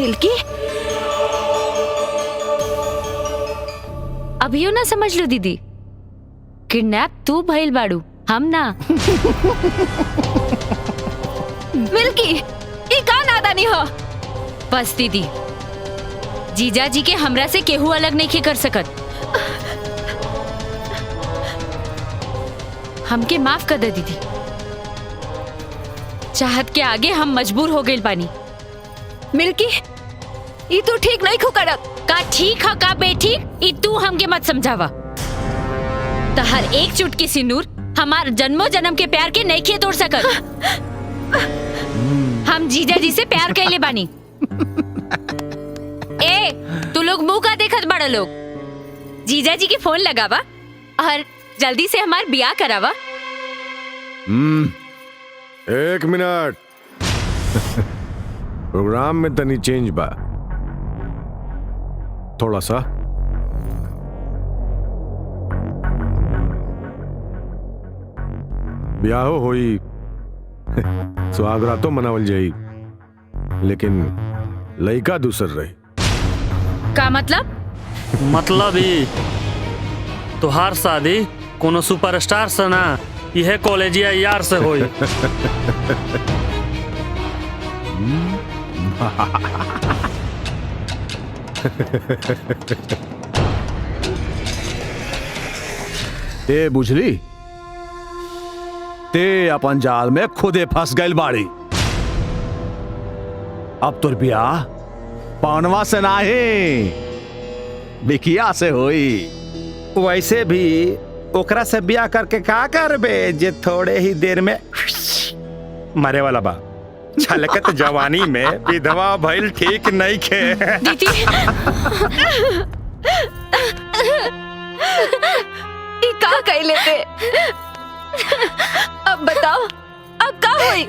Milky, अभियो ना समझ लो दीदी, किडनैप तू भइल बाड़ू, हम ना। मिल्की, ई का नादानी हो? बस दीदी, जीजा जी के हमरा से केहू अलग नहीं कर सकत। हमके माफ कर दे दीदी, चाहत के आगे हम मजबूर हो गए बानी। मिल्की, ई तू ठीक नहीं खो करत। का ठीक है का बेठीक, ई तू हमके मत समझावा। तहर एक चुटकी सिंदूर हमार जन्मों जन्म के प्यार के नहीं खे तोड़ सकत। हम जीजा जी से प्यार कैले बानी। ए, तू लोग मुंह का देखत बड़ा लोग। जीजा जी के फोन लगावा और जल्दी से हमार ब्याह करावा। एक मिनट। प्रोग्राम में तनी चेंज बा, थोड़ा सा। ब्याह होई, सुहागरातों मनावल जाई, लेकिन लइका दूसर रही। का मतलब? मतलब ही तुहार शादी कोनो सुपरस्टार से ना, यह कॉलेजिया यार से होई। ते बुझली, ते अपन जाल में खुदे फंस गइल बाड़ी। अब तोर ब्याह पानवा से नाही, बिकिया से होई। वैसे भी ओकरा से ब्याह करके का करबे जे थोड़े ही देर में मरे वाला बा। छलकत जवानी में विधवा भइल ठीक नहीं खे। दीदी, ई का कह लेते? अब बताओ, अब का हुई?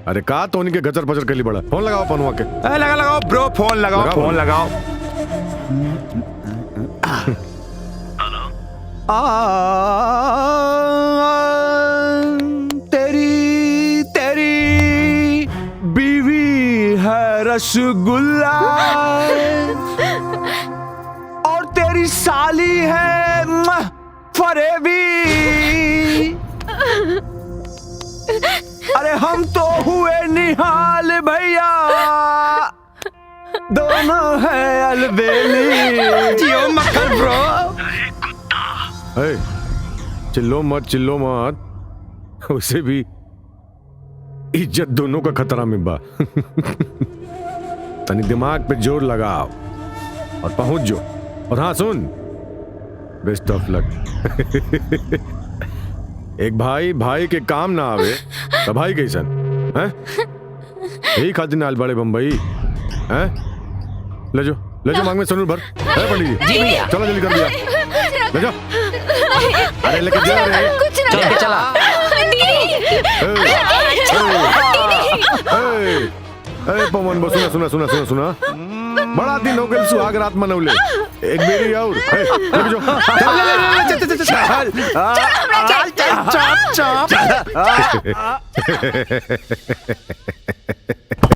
अरे का तो उनके गचर पचर के लिए बड़ा। फोन लगाओ पनुआ के। लगाओ ब्रो, फोन लगाओ, फोन लगाओ। तेरी तेरी बीवी है रसगुल्ला और तेरी साली है फरेबी। अरे हम तो हुए निहाल भैया, दोनों है अलबेली। जियो मक्खन ब्रो। चिल्लो मत। उसे भी इज्जत दोनों का खतरा में बा। तनी दिमाग पे जोर लगाओ और पहुंच जो। और हाँ सुन, बेस्ट ऑफ लक। एक भाई के काम ना आवे तो भाई कैसन हैं? यही खातिर नाल बड़े बम्बई हैं? ले जो मांग में सुनूर भर। पंडित जी, चलो जल्दी कर दिया, ले जाओ। अरे लेके जा रे, चल के चला। पवन बो, सुना। बड़ा दिन हो गए सुहाग रात मनौले। एक बेरी और लेके जो। चल